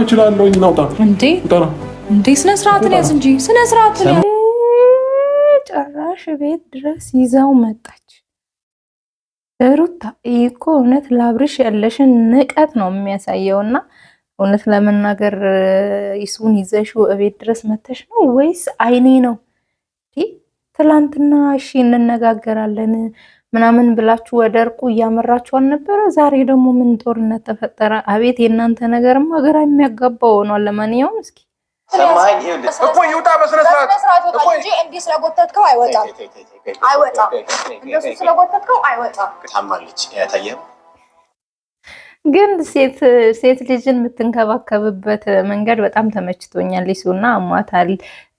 ለምን እችላለሁኝ? ናውጣ እንዴ እንዴ ስነ ስርዓትን ያዝ እንጂ ስነ ስርዓትን ጭራሽ ቤት ድረስ ይዛው መጣች ሩታ። ይሄ እኮ እውነት ለአብርሽ ያለሽን ንቀት ነው የሚያሳየውና እውነት ለመናገር ይሱን ይዘሽው እቤት ድረስ መተሽ ነው ወይስ አይኔ ነው? ትላንትና እሺ እንነጋገራለን ምናምን ብላችሁ ወደ እርቁ እያመራችሁ አልነበረ? ዛሬ ደግሞ ምን ጦርነት ተፈጠረ? አቤት የእናንተ ነገርማ ግራ የሚያጋባው ሆኗል። ለማንኛውም እስኪ ሰማኝ እኮ ይውጣ በስነ ስርዓት እኮ እንጂ እንዴ ስለጎተትከው አይወጣም እንደሱ ስለጎተትከው አይወጣም። ታማለች ያታየው ግን ሴት ልጅን የምትንከባከብበት መንገድ በጣም ተመችቶኛል። ሊሱና አሟታል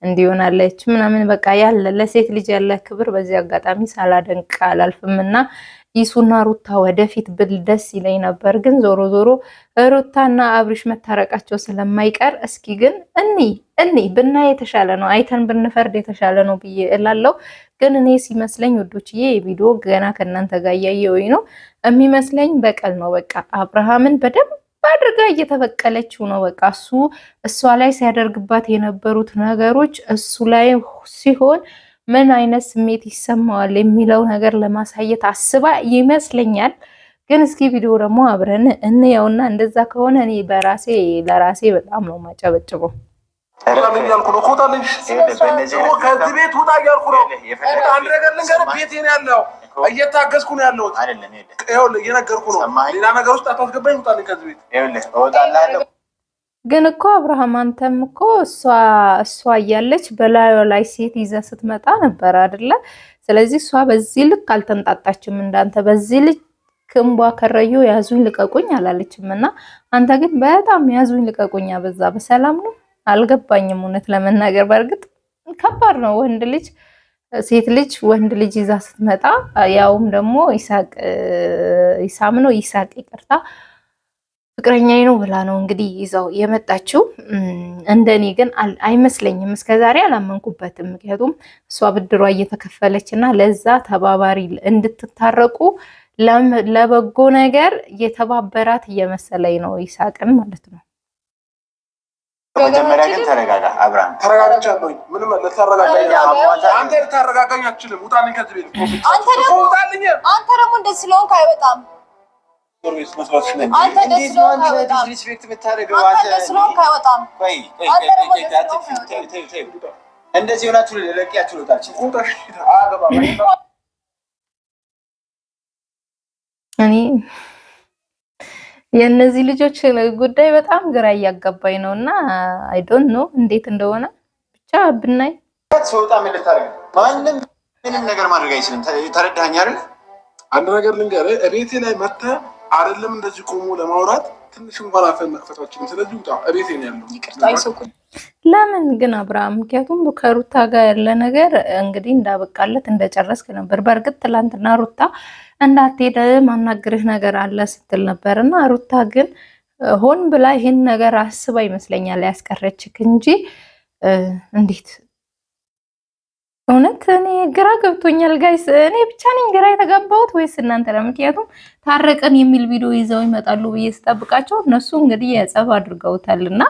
እንዲሆናለች ምናምን በቃ ያለ ለሴት ልጅ ያለ ክብር በዚህ አጋጣሚ ሳላደንቅ አላልፍምና ይሱና ሩታ ወደፊት ብል ደስ ይለኝ ነበር። ግን ዞሮ ዞሮ ሩታና አብርሽ መታረቃቸው ስለማይቀር እስኪ ግን እኒ ብናይ የተሻለ ነው፣ አይተን ብንፈርድ የተሻለ ነው ብዬ እላለሁ። ግን እኔ ሲመስለኝ ውዶችዬ የቪዲዮ ገና ከእናንተ ጋር እያየሁኝ ነው የሚመስለኝ በቀል ነው። በቃ አብርሃምን በደንብ አድርጋ እየተበቀለችው ነው። በቃ እሷ ላይ ሲያደርግባት የነበሩት ነገሮች እሱ ላይ ሲሆን ምን አይነት ስሜት ይሰማዋል የሚለው ነገር ለማሳየት አስባ ይመስለኛል። ግን እስኪ ቪዲዮ ደግሞ አብረን እንየውና እንደዛ ከሆነ እኔ ለራሴ በጣም ነው ማጨበጭበው። ከዚህ ቤት ውጣ እያልኩ ነው። አንድ ነገር ልንገርህ፣ ቤቴ ነው ያለው፣ እየታገዝኩ ነው ያለሁት። እየነገርኩ ነው። ሌላ ነገር ውስጥ አታስገባኝ። ውጣልኝ ከዚህ ቤት እወጣለሁ። ግን እኮ አብርሃም አንተም እኮ እሷ እያለች በላዩ ላይ ሴት ይዘ ስትመጣ ነበር አይደለ? ስለዚህ እሷ በዚህ ልክ አልተንጣጣችም እንዳንተ። በዚህ ልክ ክንቧ ከረዩ ያዙኝ ልቀቁኝ አላለችም። እና አንተ ግን በጣም ያዙኝ ልቀቁኝ በዛ። በሰላም ነው አልገባኝም እውነት ለመናገር። በእርግጥ ከባድ ነው ሴት ልጅ ወንድ ልጅ ይዛ ስትመጣ፣ ያውም ደግሞ ይሳቅ ይቅርታ ፍቅረኛዬ ነው ብላ ነው እንግዲህ ይዛው የመጣችው። እንደኔ ግን አይመስለኝም፣ እስከዛሬ አላመንኩበትም። ምክንያቱም እሷ ብድሯ እየተከፈለች እና ለዛ ተባባሪ እንድትታረቁ ለበጎ ነገር የተባበራት እየመሰለኝ ነው ይሳቅን ማለት ነው። መጀመሪያ ግን ተረጋጋ አብርሃም። ተረጋግቻለሁኝ። ምንም አንተ ልታረጋጋኝ አትችልም። ውጣልኝ ከዚህ ቤት። አንተ ደግሞ እንደዚህ ስለሆንክ አይወጣም። እንደዚህ ሆናችሁ ለቂያችሁ ልወጣችሁ። እኔ የእነዚህ ልጆች ጉዳይ በጣም ግራ እያጋባኝ ነው እና አይ ዶንት ኖ እንዴት እንደሆነ ብቻ ብናይ። ሰውጣ ምን ልታረግ? ማንም ምንም ነገር ማድረግ አይችልም። ተረዳኸኝ አይደል? አንድ ነገር ልንገርህ፣ እቤቴ ላይ መተህ አይደለም እንደዚህ ቆሞ ለማውራት ትንሽ እንኳን አፈን መክፈታችን። ስለዚህ ውጣ፣ እቤቴ ነው ያለው። ይቅርታ አይሰቁም። ለምን ግን አብርሃም? ምክንያቱም ከሩታ ጋር ያለ ነገር እንግዲህ እንዳበቃለት እንደጨረስክ ነበር። በእርግጥ ትላንትና ሩታ እንዳትሄድ ማናገርህ ነገር አለ ስትል ነበር እና ሩታ ግን ሆን ብላ ይሄን ነገር አስባ ይመስለኛል ያስቀረችክ እንጂ እንዴት እውነት እኔ ግራ ገብቶኛል ጋይስ። እኔ ብቻ ነኝ ግራ የተጋባሁት ወይስ እናንተ? ምክንያቱም ታረቀን የሚል ቪዲዮ ይዘው ይመጣሉ ብዬ ስጠብቃቸው እነሱ እንግዲህ የጸብ አድርገውታልና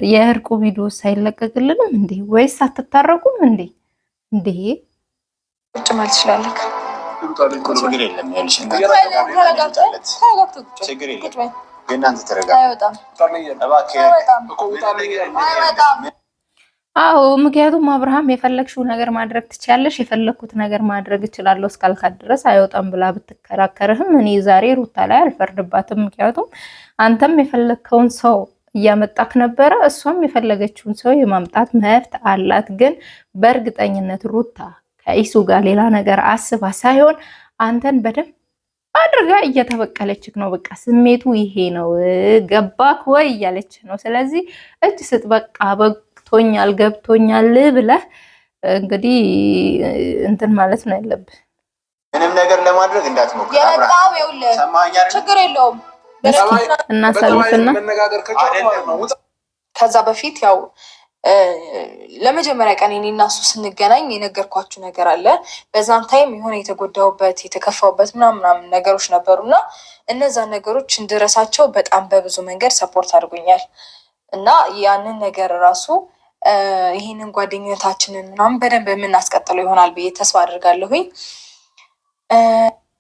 የእርቁ ቪዲዮ ሳይለቀቅልንም እንዴ? ወይስ አትታረቁም እንዴ? ቁጭ ማለት ትችላለህ። ችግር የለም ያልሽ ችግር የለም። ግን አንተ ተረጋጋ። አዎ ምክንያቱም አብርሃም የፈለግሽው ነገር ማድረግ ትችያለሽ፣ የፈለግኩት ነገር ማድረግ እችላለሁ እስካልካት ድረስ አይወጣም ብላ ብትከራከርህም እኔ ዛሬ ሩታ ላይ አልፈርድባትም። ምክንያቱም አንተም የፈለግከውን ሰው እያመጣክ ነበረ፣ እሷም የፈለገችውን ሰው የማምጣት መብት አላት። ግን በእርግጠኝነት ሩታ ከኢሱ ጋር ሌላ ነገር አስባ ሳይሆን አንተን በደንብ አድርጋ እየተበቀለችክ ነው። በቃ ስሜቱ ይሄ ነው። ገባክ ወይ እያለች ነው። ስለዚህ እጅ ስጥ በቃ ገብቶኛል ብለህ እንግዲህ እንትን ማለት ነው ያለብህ። ምንም ነገር ለማድረግ እንዳትሞክር። ችግር የለውም እናሳልፍና ከዛ በፊት ያው ለመጀመሪያ ቀን እኔና እሱ ስንገናኝ የነገርኳችሁ ነገር አለ። በዛን ታይም የሆነ የተጎዳውበት የተከፋውበት ምናምን ነገሮች ነበሩና እነዛን ነገሮች እንድረሳቸው በጣም በብዙ መንገድ ሰፖርት አድርጎኛል እና ያንን ነገር ራሱ ይህንን ጓደኝነታችንን ምናምን በደንብ የምናስቀጥለው ይሆናል ብዬ ተስፋ አድርጋለሁኝ።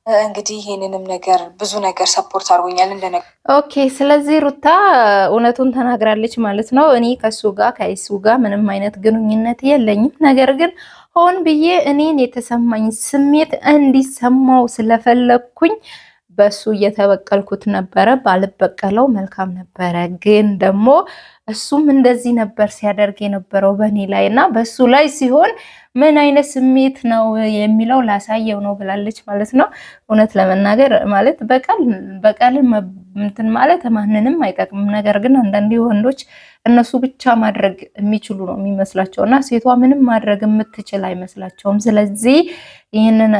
እንግዲህ ይህንንም ነገር ብዙ ነገር ሰፖርት አድርጎኛል እንደነገ ኦኬ። ስለዚህ ሩታ እውነቱን ተናግራለች ማለት ነው። እኔ ከእሱ ጋር ምንም አይነት ግንኙነት የለኝም። ነገር ግን ሆን ብዬ እኔን የተሰማኝ ስሜት እንዲሰማው ስለፈለግኩኝ በሱ እየተበቀልኩት ነበረ። ባልበቀለው መልካም ነበረ። ግን ደግሞ እሱም እንደዚህ ነበር ሲያደርግ የነበረው በእኔ ላይ እና በሱ ላይ ሲሆን ምን አይነት ስሜት ነው የሚለው ላሳየው ነው ብላለች ማለት ነው። እውነት ለመናገር ማለት በቀል እንትን ማለት ማንንም አይጠቅምም። ነገር ግን አንዳንዴ ወንዶች እነሱ ብቻ ማድረግ የሚችሉ ነው የሚመስላቸው እና ሴቷ ምንም ማድረግ የምትችል አይመስላቸውም። ስለዚህ ይህንን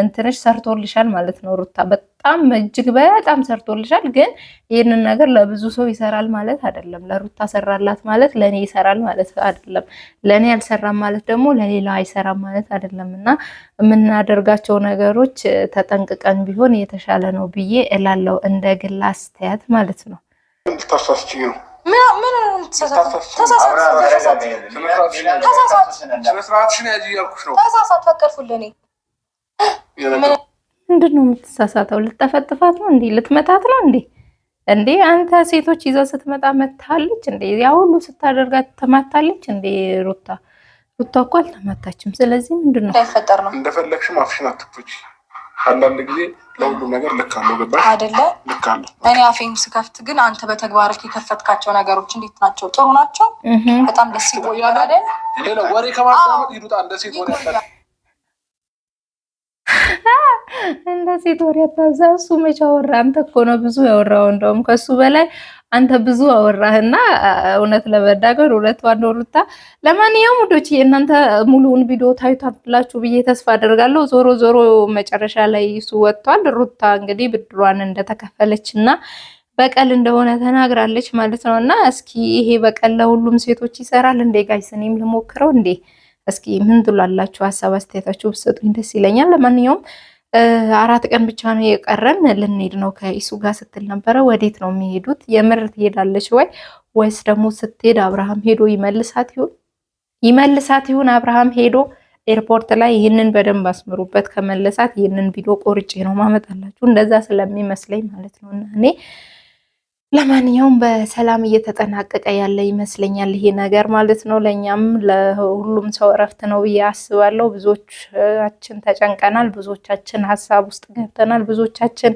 እንትንሽ ሰርቶልሻል ማለት ነው ሩታ፣ በጣም እጅግ በጣም ሰርቶልሻል። ግን ይህንን ነገር ለብዙ ሰው ይሰራል ማለት አይደለም። ለሩታ ሰራላት ማለት ለእኔ ይሰራል ማለት አይደለም። ለእኔ አልሰራም ማለት ደግሞ ለሌላ አይሰራም ማለት አይደለም። እና የምናደርጋቸው ነገሮች ተጠንቅቀን ቢሆን የተሻለ ነው ብዬ እላለሁ፣ እንደ ግል አስተያየት ማለት ነው። ምንድን ነው የምትሳሳተው? ልጠፈጥፋት ነው እንዴ? ልትመታት ነው እንዴ? እንዴ አንተ ሴቶች ይዘው ስትመጣ መታለች እንዴ? ያ ሁሉ ስታደርጋት ተማታለች እንዴ? ሩታ እኮ አልተማታችም። ስለዚህ ምንድን ነው እንዳይፈጠር ነው እንደፈለግሽ አፍሽን አትክፈቺ። አንዳንድ ጊዜ ለሁሉም ነገር ልክ አለው። ገባሽ አይደለ? ልክ አለው። እኔ አፌን ስከፍት ግን አንተ በተግባር የከፈትካቸው ነገሮች እንዴት ናቸው? ጥሩ ናቸው። በጣም ደስ ይላል አይደል? ሌላ ወሬ ከማዳመጥ ይሉጣ እንደ ሴት ወሬ ያጣ እንደ ሴት ወሬ ያታዛ። እሱ መቼ አወራ? አንተ እኮ ነው ብዙ ያወራው። እንደውም ከሱ በላይ አንተ ብዙ አወራህና እውነት ለመናገር ሁለት ዋን ሩታ። ለማንኛውም ውዶች እናንተ ሙሉውን ቪዲዮ ታዩታላችሁ ብዬ ተስፋ አደርጋለሁ። ዞሮ ዞሮ መጨረሻ ላይ እሱ ወጥቷል። ሩታ እንግዲህ ብድሯን እንደተከፈለችና በቀል እንደሆነ ተናግራለች ማለት ነው። እና እስኪ ይሄ በቀል ለሁሉም ሴቶች ይሰራል እንዴ ጋይስ? እኔም ልሞክረው እንዴ? እስኪ ምን ትላላችሁ? ሀሳብ አስተያየታችሁ ብትሰጡኝ ደስ ይለኛል። ለማንኛውም 4 ቀን ብቻ ነው የቀረን፣ ልንሄድ ነው ከኢሱ ጋር ስትል ነበረ። ወዴት ነው የሚሄዱት? የምር ትሄዳለች ወይስ ደግሞ ስትሄድ አብርሃም ሄዶ ይመልሳት ይሁን? አብርሃም ሄዶ ኤርፖርት ላይ ይህንን በደንብ አስምሩበት። ከመለሳት ይህንን ቪዲዮ ቆርጬ ነው ማመጣላችሁ፣ እንደዛ ስለሚመስለኝ ማለት ነው። እና እኔ ለማንኛውም በሰላም እየተጠናቀቀ ያለ ይመስለኛል ይሄ ነገር ማለት ነው። ለእኛም ለሁሉም ሰው እረፍት ነው ብዬ አስባለሁ። ብዙዎቻችን ተጨንቀናል፣ ብዙዎቻችን ሀሳብ ውስጥ ገብተናል፣ ብዙዎቻችን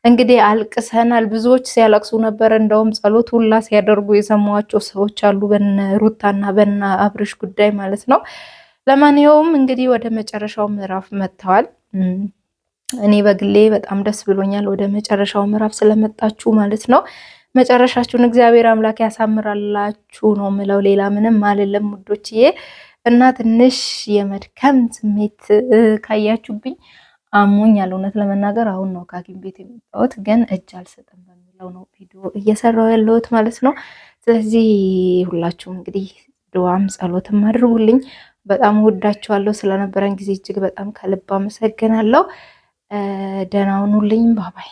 እንግዲህ አልቅሰናል። ብዙዎች ሲያለቅሱ ነበር። እንደውም ጸሎት ሁላ ሲያደርጉ የሰማኋቸው ሰዎች አሉ፣ በነ ሩታና በነ አብርሽ ጉዳይ ማለት ነው። ለማንኛውም እንግዲህ ወደ መጨረሻው ምዕራፍ መጥተዋል። እኔ በግሌ በጣም ደስ ብሎኛል ወደ መጨረሻው ምዕራፍ ስለመጣችሁ ማለት ነው። መጨረሻችሁን እግዚአብሔር አምላክ ያሳምራላችሁ ነው ምለው፣ ሌላ ምንም አልልም ውዶችዬ። እና ትንሽ የመድከም ስሜት ካያችሁብኝ አሞኛል፣ እውነት ለመናገር አሁን ነው ከሐኪም ቤት የመጣሁት፣ ግን እጅ አልሰጥም በሚለው ነው ቪዲዮ እየሰራሁ ያለሁት ማለት ነው። ስለዚህ ሁላችሁም እንግዲህ ድዋም ጸሎትም አድርጉልኝ። በጣም ወዳችኋለሁ። ስለነበረን ጊዜ እጅግ በጣም ከልብ አመሰግናለሁ። ደህና ሁኑልኝ። ባባይ